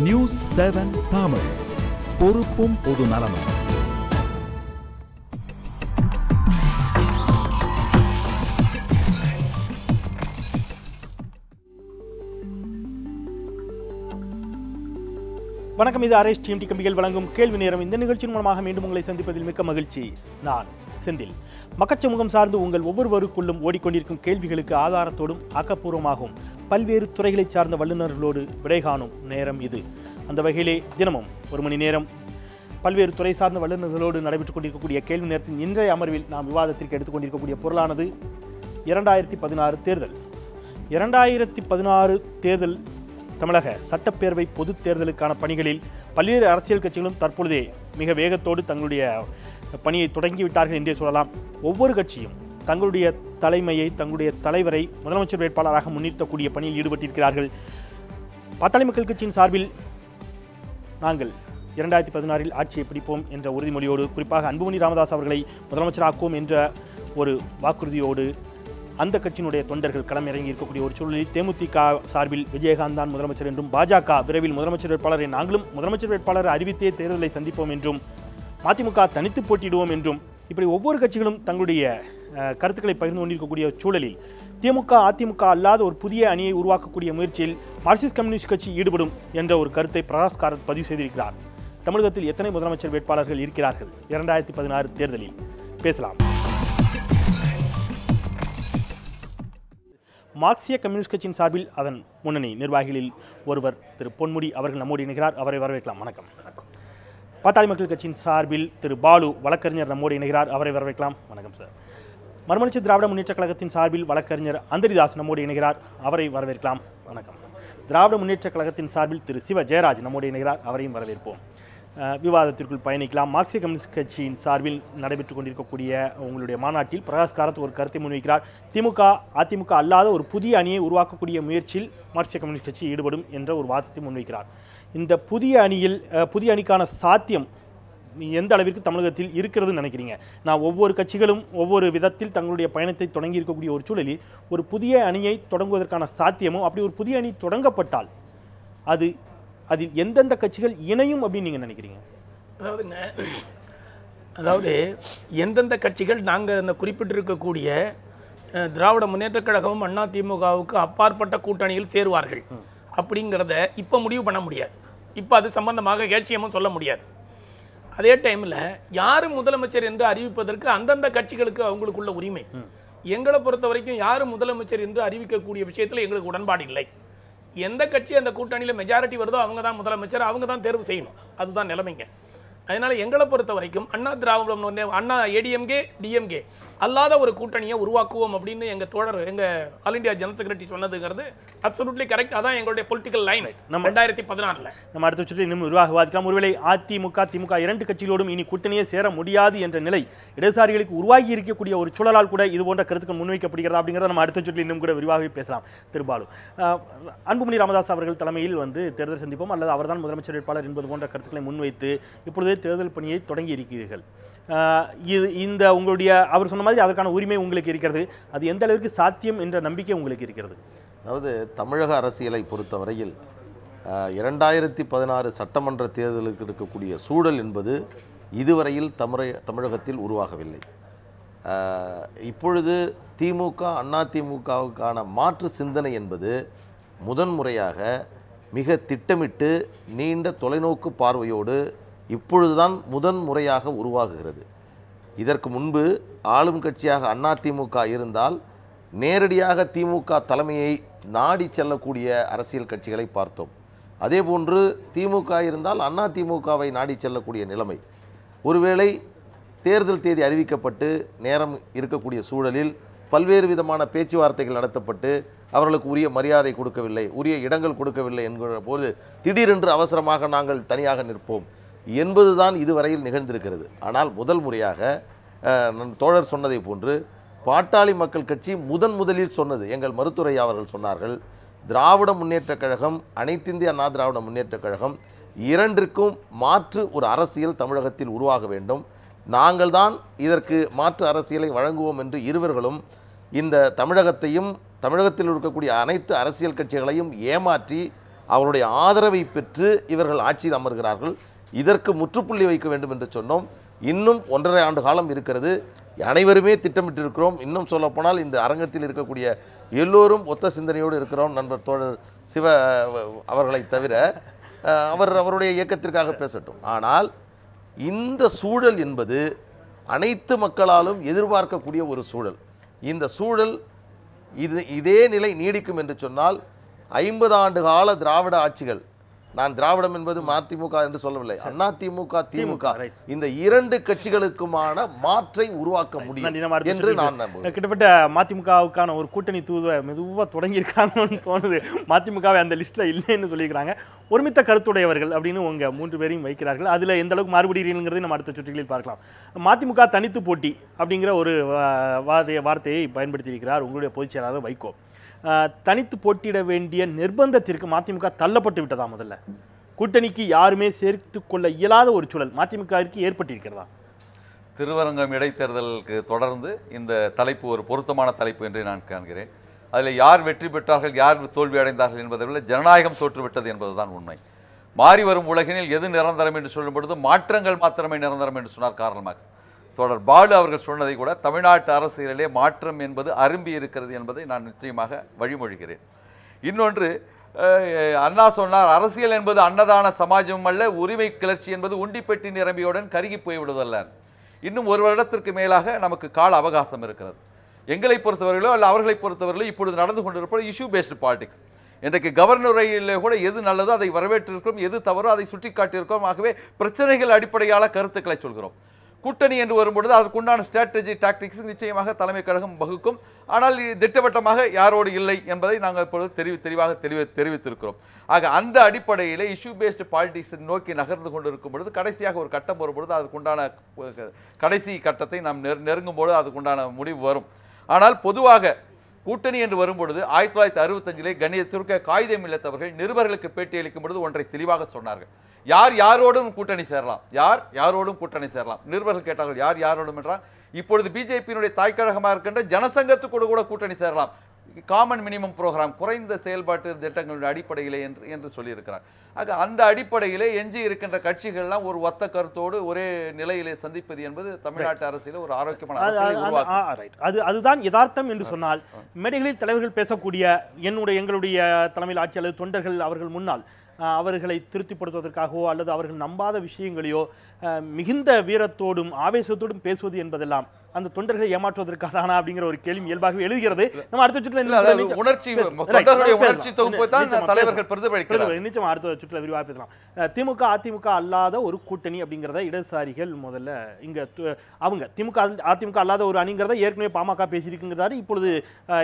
News 7 Tamil, பொறுப்பும் பொது நலமும். வணக்கம், இது ஆர்எஸ் டிஎம்டி கம்பிகள் வழங்கும் கேள்வி நேரம். இந்த நிகழ்ச்சியின் மூலமாக மீண்டும் உங்களை சந்திப்பதில் மிக்க மகிழ்ச்சி. நான் செந்தில். மக்கச்சமூகம் சார்ந்து உங்கள் ஒவ்வொருவருக்குள்ளும் ஓடிக்கொண்டிருக்கும் கேள்விகளுக்கு ஆதாரத்தோடும் ஆக்கப்பூர்வமாகவும் பல்வேறு துறைகளைச் சார்ந்த வல்லுநர்களோடு விடை காணும் நேரம் இது. அந்த வகையிலே தினமும் ஒரு மணி நேரம் பல்வேறு துறை சார்ந்த வல்லுநர்களோடு நடைபெற்றுக் கொண்டிருக்கக்கூடிய கேள்வி நேரத்தின் இன்றைய அமர்வில் நாம் விவாதத்திற்கு எடுத்துக்கொண்டிருக்கக்கூடிய பொருளானது 2016 தேர்தல். 2016 தேர்தல் தமிழக சட்டப்பேரவை பொதுத் தேர்தலுக்கான பணிகளில் பல்வேறு அரசியல் கட்சிகளும் தற்பொழுதே மிக வேகத்தோடு தங்களுடைய பணியை தொடங்கிவிட்டார்கள் என்றே சொல்லலாம். ஒவ்வொரு கட்சியும் தங்களுடைய தலைமையை, தங்களுடைய தலைவரை முதலமைச்சர் வேட்பாளராக முன்னிறுத்தக்கூடிய பணியில் ஈடுபட்டிருக்கிறார்கள். பாட்டாளி மக்கள் கட்சியின் சார்பில் நாங்கள் 2016 ஆட்சியை பிடிப்போம் என்ற உறுதிமொழியோடு, குறிப்பாக அன்புமணி ராமதாஸ் அவர்களை முதலமைச்சராக்குவோம் என்ற ஒரு வாக்குறுதியோடு அந்த கட்சியினுடைய தொண்டர்கள் களம் இறங்கி இருக்கக்கூடிய ஒரு சூழலில் தேமுதிக சார்பில் விஜயகாந்த் தான் முதலமைச்சர் என்றும், பாஜக விரைவில் முதலமைச்சர் வேட்பாளரை நாங்களும் முதலமைச்சர் வேட்பாளர் அறிவித்தே தேர்தலை சந்திப்போம் என்றும், மதிமுக தனித்து போட்டியிடுவோம் என்றும், இப்படி ஒவ்வொரு கட்சிகளும் தங்களுடைய கருத்துக்களை பகிர்ந்து கொண்டிருக்கக்கூடிய சூழலில் திமுக அதிமுக அல்லாத ஒரு புதிய அணியை உருவாக்கக்கூடிய முயற்சியில் மார்க்சிஸ்ட் கம்யூனிஸ்ட் கட்சி ஈடுபடும் என்ற ஒரு கருத்தை பிரகாஷ் காரத் பதிவு செய்திருக்கிறார். தமிழகத்தில் எத்தனை முதலமைச்சர் வேட்பாளர்கள் இருக்கிறார்கள் 2016 தேர்தலில்? பேசலாம். மார்க்சிய கம்யூனிஸ்ட் கட்சியின் சார்பில் அதன் முன்னணி நிர்வாகிகளில் ஒருவர் திரு பொன்முடி அவர்கள் நம்மோடு இணைகிறார். அவரை வரவேற்கலாம். வணக்கம். பாட்டாளி மக்கள் கட்சியின் சார்பில் திரு பாலு வழக்கறிஞர் நம்மோடு இணைகிறார். அவரை வரவேற்கலாம். வணக்கம் சார். மறுமலர்ச்சி திராவிட முன்னேற்ற கழகத்தின் சார்பில் வழக்கறிஞர் அந்தரிதாஸ் நம்மோடு இணைகிறார். அவரை வரவேற்கலாம். வணக்கம். திராவிட முன்னேற்ற கழகத்தின் சார்பில் திரு சிவ ஜெயராஜ் நம்மோடு இணைகிறார். அவரையும் வரவேற்போம். விவாதத்திற்குள் பயணிக்கலாம். மார்க்சிய கம்யூனிஸ்ட் கட்சியின் சார்பில் நடைபெற்றுக் கொண்டிருக்கக்கூடிய உங்களுடைய மாநாட்டில் பிரகாஷ் காரத் ஒரு கருத்தை முன்வைக்கிறார். திமுக அதிமுக அல்லாத ஒரு புதிய அணியை உருவாக்கக்கூடிய முயற்சியில் மார்க்சிய கம்யூனிஸ்ட் கட்சி ஈடுபடும் என்ற ஒரு வாதத்தை முன்வைக்கிறார். இந்த புதிய அணிக்கான சாத்தியம் எந்த அளவிற்கு தமிழகத்தில் இருக்கிறதுன்னு நினைக்கிறீங்க? நான் ஒவ்வொரு கட்சிகளும் ஒவ்வொரு விதத்தில் தங்களுடைய பயணத்தை தொடங்கி இருக்கக்கூடிய ஒரு சூழலில் ஒரு புதிய அணியை தொடங்குவதற்கான சாத்தியமும், அப்படி ஒரு புதிய அணி தொடங்கப்பட்டால் அதில் எந்தெந்த கட்சிகள் இணையும் அப்படின்னு நீங்கள் நினைக்கிறீங்க? அதாவது எந்தெந்த கட்சிகள் நாங்கள் அந்த குறிப்பிட்டிருக்கக்கூடிய திராவிட முன்னேற்றக் கழகமும் அண்ணா திமுகவுக்கு அப்பாற்பட்ட கூட்டணியில் சேருவார்கள் அப்படிங்கிறத இப்போ முடிவு பண்ண முடியாது. இப்போ அது சம்பந்தமாக ஏட்சியமும் சொல்ல முடியாது. அதே டைமில் யார் முதலமைச்சர் என்று அறிவிப்பதற்கு அந்தந்த கட்சிகளுக்கு அவங்களுக்குள்ள உரிமை. எங்களை பொறுத்த வரைக்கும் யார் முதலமைச்சர் என்று அறிவிக்கக்கூடிய விஷயத்தில் எங்களுக்கு உடன்பாடு இல்லை. எந்த கட்சி அந்த கூட்டணியில் மெஜாரிட்டி வருதோ அவங்க தான் முதலமைச்சர், அவங்க தான் தேர்வு செய்யணும். அதுதான் நிலைமைங்க. அதனால் எங்களை பொறுத்த வரைக்கும் அண்ணா ஏடிஎம்கே டிஎம்கே அல்லாத ஒரு கூட்டணியை உருவாக்குவோம் அப்படின்னு எங்கள் தோழர் எங்கள் ஆல் இண்டியா ஜெனரல் செக்ரட்டரி சொன்னதுங்கிறது அப்சல்யூட்லி கரெக்ட். அதான் எங்களுடைய பொலிட்டிக்கல் லைன். நம்ம 2016 நம்ம அடுத்த சுற்று இன்னும் விவாதிக்கலாம். ஒருவேளை அதிமுக திமுக இரண்டு கட்சிகளோடும் இனி கூட்டணியே சேர முடியாது என்ற நிலை இடதுசாரிகளுக்கு உருவாகி இருக்கக்கூடிய ஒரு சூழலால் கூட இது போன்ற கருத்துக்கள் முன்வைக்கப்படுகிறதா அப்படிங்கிறத நம்ம அடுத்த சுற்றில் இன்னும் கூட விரிவாக பேசலாம். திருபாலு, அன்புமணி ராமதாஸ் அவர்கள் தலைமையில் தேர்தல் சந்திப்போம் அல்லது அவர்தான் முதலமைச்சர் வேட்பாளர் என்பது போன்ற கருத்துக்களை முன்வைத்து இப்பொழுதே தேர்தல் பணியை தொடங்கி இருக்கிறீர்கள். இந்த உங்களுடைய அவர் சொன்ன மாதிரி அதற்கான உரிமை உங்களுக்கு இருக்கிறது. அது எந்த அளவிற்கு சாத்தியம் என்ற நம்பிக்கை உங்களுக்கு இருக்கிறது? அதாவது தமிழக அரசியலை பொறுத்தவரையில் 2016 சட்டமன்ற தேர்தலுக்கு இருக்கக்கூடிய சூழல் என்பது இதுவரையில் தமிழகத்தில் உருவாகவில்லை. இப்பொழுது திமுக அதிமுகவுக்கான மாற்று சிந்தனை என்பது முதன்முறையாக மிக திட்டமிட்டு நீண்ட தொலைநோக்கு பார்வையோடு இப்பொழுதுதான் முதன்முறையாக உருவாகுகிறது. இதற்கு முன்பு ஆளும் கட்சியாக அதிமுக இருந்தால் நேரடியாக திமுக தலைமையை நாடி செல்லக்கூடிய அரசியல் கட்சிகளை பார்த்தோம். அதேபோன்று திமுக இருந்தால் அதிமுகவை நாடி செல்லக்கூடிய நிலைமை. ஒருவேளை தேர்தல் தேதி அறிவிக்கப்பட்டு நேரம் இருக்கக்கூடிய சூழலில் பல்வேறு விதமான பேச்சுவார்த்தைகள் நடத்தப்பட்டு அவர்களுக்கு உரிய மரியாதை கொடுக்கவில்லை, உரிய இடங்கள் கொடுக்கவில்லை என்கிற போது திடீரென்று அவசரமாக நாங்கள் தனியாக நிற்போம் என்பதுதான் இதுவரையில் நிகழ்ந்திருக்கிறது. ஆனால் முதல் முறையாக தோழர் சொன்னதை போன்று பாட்டாளி மக்கள் கட்சி முதலில் சொன்னது, எங்கள் மருத்துவரை அவர்கள் சொன்னார்கள், திராவிட முன்னேற்றக் கழகம் அனைத்திந்திய அண்ணா திராவிட முன்னேற்றக் கழகம் இரண்டிற்கும் மாற்று ஒரு அரசியல் தமிழகத்தில் உருவாக வேண்டும், நாங்கள் தான் இதற்கு மாற்று அரசியலை வழங்குவோம் என்று இருவர்களும் இந்த தமிழகத்தையும் தமிழகத்தில் இருக்கக்கூடிய அனைத்து அரசியல் கட்சிகளையும் ஏமாற்றி அவருடைய ஆதரவை பெற்று இவர்கள் ஆட்சியில் அமர்கிறார்கள். இதற்கு முற்றுப்புள்ளி வைக்க வேண்டும் என்று சொன்னோம். இன்னும் 1.5 ஆண்டு காலம் இருக்கிறது. அனைவருமே திட்டமிட்டிருக்கிறோம். இன்னும் சொல்லப்போனால் இந்த அரங்கத்தில் இருக்கக்கூடிய எல்லோரும் ஒத்த சிந்தனையோடு இருக்கிறோம். நண்பர் தோழர் சிவ அவர்களை தவிர அவருடைய இயக்கத்திற்காக பேசட்டும். ஆனால் இந்த சூழல் என்பது அனைத்து மக்களாலும் எதிர்பார்க்கக்கூடிய ஒரு சூழல். இந்த சூழல் இதே நிலை நீடிக்கும் என்று சொன்னால் 50 ஆண்டு கால திராவிட ஆட்சிகள், நான் திராவிடம் என்பது மதிமுக என்று சொல்லவில்லை, அதிமுக திமுக, இந்த 2 கட்சிகளுக்குமான மாற்றை உருவாக்க முடியும் என்று நான் நம்புகிறேன். கிட்டத்தட்ட மதிமுகவுக்கான ஒரு கூட்டணி தூதுவ மெதுவாக தொடங்கியிருக்காங்கன்னு தோணுது. மதிமுகவை அந்த லிஸ்ட்டில் இல்லைன்னு சொல்லியிருக்கிறாங்க. ஒருமித்த கருத்துடையவர்கள் அப்படின்னு உங்க 3 பேரையும் வைக்கிறார்கள். அதில் எந்த அளவுக்கு மாறுபடுகிறீங்கிறது நம்ம அடுத்த சுற்றுகளில் பார்க்கலாம். மதிமுக தனித்து போட்டி அப்படிங்கிற ஒரு வார்த்தையை பயன்படுத்தியிருக்கிறார் உங்களுடைய பொதுச் செயலாளர் வைகோ. தனித்து போட்டியிட வேண்டிய நிர்பந்தத்திற்கு மதிமுக தள்ளப்பட்டு விட்டதா? முதல்ல கூட்டணிக்கு யாருமே சேர்த்து கொள்ள இயலாத ஒரு சூழல் மதிமுகவிற்கு ஏற்பட்டிருக்கிறதா? திருவரங்கம் இடைத்தேர்தலுக்கு தொடர்ந்து இந்த தலைப்பு ஒரு பொருத்தமான தலைப்பு என்று நான் காண்கிறேன். அதில் யார் வெற்றி பெற்றார்கள், யார் தோல்வி அடைந்தார்கள் என்பதை விட ஜனநாயகம் தோற்றுவிட்டது என்பதுதான் உண்மை. மாறி வரும் உலகினில் எது நிரந்தரம் என்று சொல்லும் பொழுது மாற்றங்கள் மாத்திரமே நிரந்தரம் என்று சொன்னார் கார்ல் மார்க்ஸ். தொடர் பாலு அவர்கள் சொன்னதை கூட தமிழ்நாட்டு அரசியலிலே மாற்றம் என்பது அரும்பி இருக்கிறது என்பதை நான் நிச்சயமாக வழிமொழிகிறேன். இன்னொன்று, அண்ணா சொன்னார், அரசியல் என்பது அன்னதான சமாஜம் அல்ல, உரிமை கிளர்ச்சி என்பது உண்டிப்பெட்டி நிரம்பியுடன் கருகி போய்விடுவதல்ல. இன்னும் 1 வருடத்திற்கு மேலாக நமக்கு கால அவகாசம் இருக்கிறது. எங்களை பொறுத்தவர்களோ அல்ல அவர்களை பொறுத்தவர்களோ இப்பொழுது நடந்து கொண்டிருப்பது இஷ்யூ பேஸ்டு பாலிடிக்ஸ். இன்றைக்கு கவர்னரையில் கூட எது நல்லதோ அதை வரவேற்றிருக்கிறோம், எது தவறோ அதை சுட்டி காட்டியிருக்கிறோம். ஆகவே பிரச்சனைகள் அடிப்படையால கருத்துக்களை சொல்கிறோம். கூட்டணி என்று வரும்பொழுது அதற்குண்டான ஸ்ட்ராட்டஜி டாக்டிக்ஸ் நிச்சயமாக தலைமை கழகம் வகுக்கும். ஆனால் திட்டவட்டமாக யாரோடு இல்லை என்பதை நாங்கள் இப்பொழுது தெளிவாக தெரிவித்திருக்கிறோம். ஆக அந்த அடிப்படையில் இஷ்யூ பேஸ்டு பாலிடிக்ஸ் நோக்கி நகர்ந்து கொண்டிருக்கும் பொழுது கடைசியாக ஒரு கட்டம் வரும்பொழுது அதுக்குண்டான கடைசி கட்டத்தை நாம் நெருங்கும் பொழுது அதுக்குண்டான முடிவு வரும். ஆனால் பொதுவாக கூட்டணி என்று வரும்பொழுது 1965 கண்ணியத்திற்கு காகிதம் இல்லத்தவர்கள் நிருபர்களுக்கு பேட்டி அளிக்கும் பொழுது ஒன்றை தெளிவாக சொன்னார்கள். யார் யாரோடும் கூட்டணி சேரலாம், யார் யாரோடும் கூட்டணி சேரலாம். நிருபர்கள் கேட்டார்கள் யார் யாரோடும் என்றால், இப்பொழுது பிஜேபியினுடைய தாய்க்கழகமாக இருக்கின்ற ஜனசங்கத்துக்கு கூட கூட்டணி சேரலாம். காமன் மினிமம் ப்ரோக்ராம், குறைந்த செயல்பாட்டு திட்டங்களுடைய அடிப்படையிலே என்று சொல்லியிருக்கிறார். ஆக அந்த அடிப்படையிலே எஞ்சி இருக்கின்ற கட்சிகள்லாம் ஒரு ஒத்த கருத்தோடு ஒரே நிலையிலே சந்திப்பது என்பது தமிழ்நாட்டு அரசியல் ஒரு ஆரோக்கியமான அதுதான் யதார்த்தம் என்று சொன்னால், மேடைகளில் தலைவர்கள் பேசக்கூடிய எங்களுடைய தலைமையில் ஆட்சியாளர் தொண்டர்கள் அவர்கள் முன்னால் அவர்களை திருப்திப்படுத்துவதற்காகவோ அல்லது அவர்கள் நம்பாத விஷயங்களையோ மிகுந்த வீரத்தோடும் ஆவேசத்தோடும் பேசுவது என்பதெல்லாம் அந்த தொண்டர்களை ஏமாற்றுவதற்காக தானா அப்படிங்கிற ஒரு கேள்வி இயல்பாகவே எழுதுகிறது. நம்ம அடுத்த சுற்றுல உணர்ச்சி தொகுப்பு தான் தலைவர்கள் பிரதிபலிக்கிறார். நிச்சயமா அடுத்த சுற்றுல விரிவாக பேசலாம். திமுக அதிமுக அல்லாத ஒரு கூட்டணி அப்படிங்கிறத இடதுசாரிகள் முதல்ல இங்க அவங்க திமுக அதிமுக அல்லாத ஒரு அணிங்கிறத ஏற்கனவே பாமக பேசியிருக்குங்கிறாரு. இப்பொழுது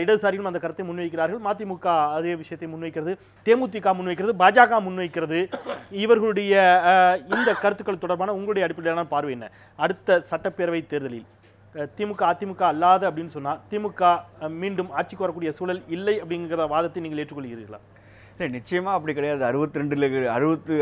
இடதுசாரிகளும் அந்த கருத்தை முன்வைக்கிறார்கள். மதிமுக அதே விஷயத்தை முன்வைக்கிறது, தேமுதிக முன்வைக்கிறது, பாஜக முன்வைக்கிறது. இவர்களுடைய இந்த கருத்துக்கள் தொடர்பான உங்களுடைய அடிப்படையிலான பார்வை என்ன? அடுத்த சட்டப்பேரவை தேர்தலில் திமுக அதிமுக அல்லாத அப்படின்னு சொன்னா திமுக மீண்டும் ஆட்சிக்கு வரக்கூடிய சூழல் இல்லை அப்படிங்கிற வாதத்தை நீங்கள் ஏற்றுக்கொள்கிறீர்களா? இல்லை, நிச்சயமாக அப்படி கிடையாது.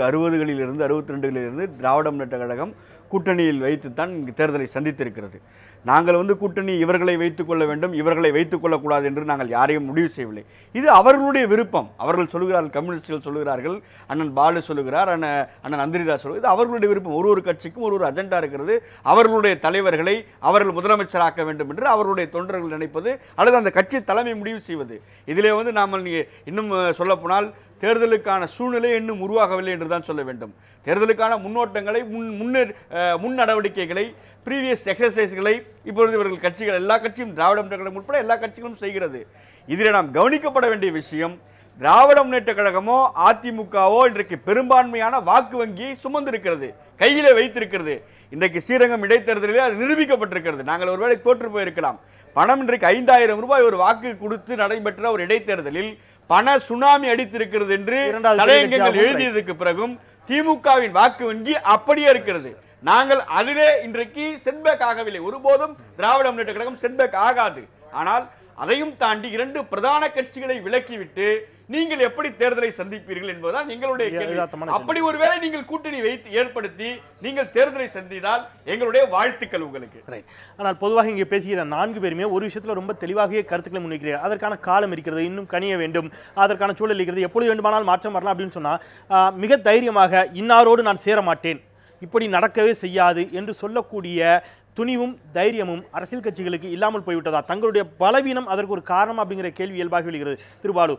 62களிலிருந்து திராவிட முன்னேற்ற கழகம் கூட்டணியில் வைத்துத்தான் இங்கு தேர்தலை சந்தித்திருக்கிறது. நாங்கள் கூட்டணி இவர்களை வைத்துக் கொள்ள வேண்டும், இவர்களை வைத்துக் கொள்ளக்கூடாது என்று நாங்கள் யாரையும் முடிவு செய்யவில்லை. இது அவர்களுடைய விருப்பம். அவர்கள் சொல்லுகிறார்கள், கம்யூனிஸ்டுகள் சொல்லுகிறார்கள், அண்ணன் பாலு சொல்லுகிறார், அண்ணன் அந்திரிதாஸ் சொல்லுகிறார். இது அவர்களுடைய விருப்பம். ஒரு கட்சிக்கும் ஒரு அஜெண்டா இருக்கிறது. அவர்களுடைய தலைவர்களை அவர்கள் முதலமைச்சராக்க வேண்டும் என்று அவர்களுடைய தொண்டர்கள் நினைப்பது அல்லது அந்த கட்சி தலைமை முடிவு செய்வது. இதிலே நாம் இன்னும் சொல்லப்போனால் தேர்தலுக்கான சூழ்நிலை இன்னும் உருவாகவில்லை என்று தான் சொல்ல வேண்டும். தேர்தலுக்கான முன்னோட்டங்களை முன் நடவடிக்கைகளை ப்ரீவியஸ் எக்ஸசைஸ்களை இப்பொழுது இவர்கள் கட்சிகள் எல்லா கட்சியும் திராவிட முன்னேற்ற கழகம் உட்பட எல்லா கட்சிகளும் செய்கிறது. இதில் நாம் கவனிக்கப்பட வேண்டிய விஷயம், திராவிட முன்னேற்ற கழகமோ அதிமுகவோ இன்றைக்கு பெரும்பான்மையான வாக்கு வங்கியை சுமந்திருக்கிறது, கையிலே வைத்திருக்கிறது. இன்றைக்கு ஸ்ரீரங்கம் இடைத்தேர்தலில் அது நிரூபிக்கப்பட்டிருக்கிறது. நாங்கள் ஒருவேளை தோற்று போயிருக்கலாம். பணம் இன்றைக்கு 5000 ரூபாய் ஒரு வாக்கு கொடுத்து நடைபெற்ற ஒரு இடைத்தேர்தலில் பண சுனாமி அடித்திருக்கிறது என்று தலையங்கங்கள் எழுதியதற்கு பிறகும் திமுகவின் வாக்கு வங்கி அப்படியே இருக்கிறது. நாங்கள் அதிலே இன்றைக்கு செட்பேக் ஆகவில்லை. ஒருபோதும் திராவிட முன்னேற்ற கழகம் செட்பேக் ஆகாது. ஆனால் அதையும் தாண்டி 2 பிரதான கட்சிகளை விலக்கிவிட்டு நீங்கள் எப்படி தேர்தலை சந்திப்பீர்கள் என்பதுதான் எங்களுடைய கேள்வி. யதார்த்தமான கேள்வி. அப்படி ஒருவேளை நீங்கள் கூட்டணி வைத்து ஏற்படுத்தி நீங்கள் தேர்தலை சந்தித்தால் எங்களுடைய வாழ்த்துக்கள் உங்களுக்கு. ரைட். ஆனால் பொதுவாக இங்கே பேசுகிற 4 பேருமே ஒரு விஷயத்தில் ரொம்ப தெளிவாக கருத்துக்களை முன்வைக்கிறார். அதற்கான காலம் இருக்கிறது, இன்னும் கனிய வேண்டும், அதற்கான சூழல் இருக்கிறது, எப்பொழுது வேண்டுமானால் மாற்றம் வரலாம் அப்படின்னு சொன்னால் மிக தைரியமாக இன்னாரோடு நான் சேர மாட்டேன், இப்படி நடக்கவே செய்யாது என்று சொல்லக்கூடிய துணிவும் தைரியமும் அரசியல் கட்சிகளுக்கு இல்லாமல் போய்விட்டதா? தங்களுடைய பலவீனம் அதற்கு ஒரு காரணம் அப்படிங்கிற கேள்வி இயல்பாக எழுகிறது. திருபாலு,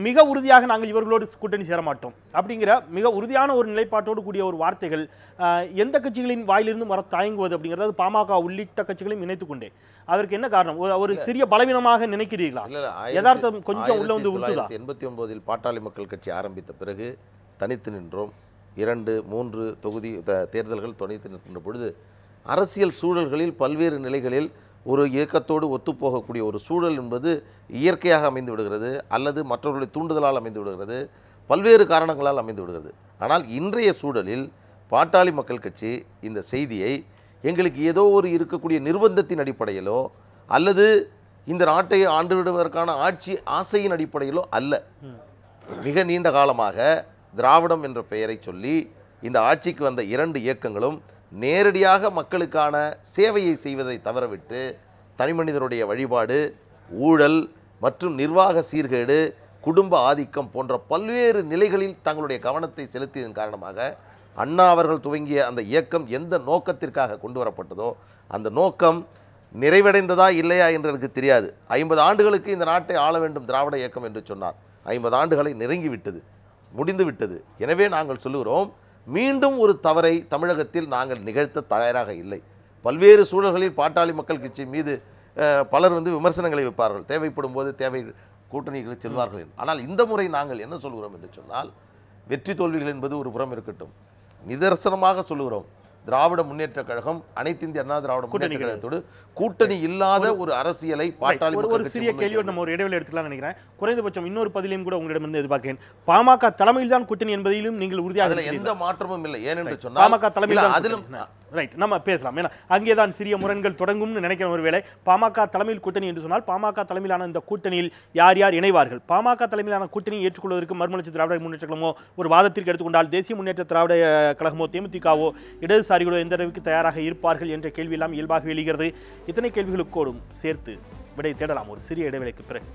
மிக உறுதியாக நாங்கள் இவர்களோடு கூட்டணி சேர மாட்டோம் அப்படிங்கிற மிக உறுதியான ஒரு நிலைப்பாட்டோடு கூடிய ஒரு வார்த்தைகள் எந்த கட்சிகளின் வாயிலிருந்து வர தயங்குவது அப்படிங்கிறது பாமக உள்ளிட்ட கட்சிகளையும் இணைத்துக் கொண்டே, அதற்கு என்ன காரணம்? ஒரு சிறிய பலவீனமாக நினைக்கிறீர்களா? யதார்த்தம் கொஞ்சம் உள்ள வந்து உறுத்துதா? 1989 பாட்டாளி மக்கள் கட்சி ஆரம்பித்த பிறகு தனித்து நின்றோம். 2, 3 தொகுதி தேர்தல்கள் தனித்து நிற்கின்ற பொழுது அரசியல் சூழல்களில் பல்வேறு நிலைகளில் ஒரு இயக்கத்தோடு ஒத்துப்போகக்கூடிய ஒரு சூழல் என்பது இயற்கையாக அமைந்து விடுகிறது, அல்லது மற்றவர்களுடைய தூண்டுதலால் அமைந்து விடுகிறது, பல்வேறு காரணங்களால் அமைந்து விடுகிறது. ஆனால் இன்றைய சூழலில் பாட்டாளி மக்கள் கட்சி இந்த செய்தியை எங்களுக்கு ஏதோ ஒரு இருக்கக்கூடிய நிர்பந்தத்தின் அடிப்படையிலோ அல்லது இந்த நாட்டை ஆண்டு விடுவதற்கான ஆட்சி ஆசையின் அடிப்படையிலோ அல்ல. மிக நீண்ட காலமாக திராவிடம் என்ற பெயரை சொல்லி இந்த ஆட்சிக்கு வந்த 2 இயக்கங்களும் நேரடியாக மக்களுக்கான சேவையை செய்வதை தவறவிட்டு தனிமனிதனுடைய வழிபாடு, ஊழல் மற்றும் நிர்வாக சீர்கேடு, குடும்ப ஆதிக்கம் போன்ற பல்வேறு நிலைகளில் தங்களுடைய கவனத்தை செலுத்தியதன் காரணமாக அண்ணா அவர்கள் துவங்கிய அந்த இயக்கம் எந்த நோக்கத்திற்காக கொண்டு வரப்பட்டதோ அந்த நோக்கம் நிறைவடைந்ததா இல்லையா என்று எனக்கு தெரியாது. 50 ஆண்டுகளுக்கு இந்த நாட்டை ஆள வேண்டும் திராவிட இயக்கம் என்று சொன்னார். 50 ஆண்டுகளை நெருங்கிவிட்டது, முடிந்து விட்டது. எனவே நாங்கள் சொல்லுகிறோம், மீண்டும் ஒரு தவறை தமிழகத்தில் நாங்கள் நிகழ்த்த தயாராக இல்லை. பல்வேறு சூழல்களில் பாட்டாளி மக்கள் கட்சி மீது பலர் விமர்சனங்களை வைப்பார்கள், தேவைப்படும் போது கூட்டணிகளுக்கு செல்வார்கள். ஆனால் இந்த முறை நாங்கள் என்ன சொல்கிறோம் என்று சொன்னால், வெற்றி தோல்விகள் என்பது ஒரு புறம் இருக்கட்டும், நிதர்சனமாக சொல்லுகிறோம், திராவிட முன்னேற்ற கழகம் அனைத்து இந்திய அண்ணா திராவிட முன்னேற்ற கழகத்தோடு கூட்டணி இல்லாத ஒரு அரசியலை பாட்டாளி ஒரு சிறிய கேள்வியோடு நம்ம ஒரு இடைவெளி எடுத்துக்கலாம் நினைக்கிறேன். குறைந்தபட்சம் இன்னொரு பதிலையும் கூட உங்களிடமிருந்து எதிர்பார்க்கிறேன். பாமக தலைமையில் தான் கூட்டணி என்பதிலும் நீங்கள் உறுதியாக எந்த மாற்றமும் இல்லை. ஏனென்று சொன்னால் பாமக தலைமையில் அதிலும் ரைட் நம்ம பேசலாம். ஏன்னா அங்கேதான் சிறிய முரண்கள் தொடங்கும்னு நினைக்கிற ஒரு வேளை பாமக தலைமையில் கூட்டணி என்று சொன்னால் பாமக தலைமையிலான இந்த கூட்டணியில் யார் யார் இணைவார்கள்? பாமக தலைமையிலான கூட்டணியை ஏற்றுக்கொள்வதற்கு மறுமலர்ச்சி திராவிட முன்னேற்ற கழகமோ ஒரு வாதத்திற்கு எடுத்துக்கொண்டால் தேசிய முன்னேற்ற திராவிட கழகமோ தேமுதிகவோ இடதுசாரிகளோ எந்த அளவுக்கு தயாராக இருப்பார்கள் என்ற கேள்வி எல்லாம் இயல்பாக எழுகிறது. இத்தனை கேள்விகளுக்கோடும் சேர்த்து விடை தேடலாம் ஒரு சிறிய இடைவேளைக்கு பிறகு.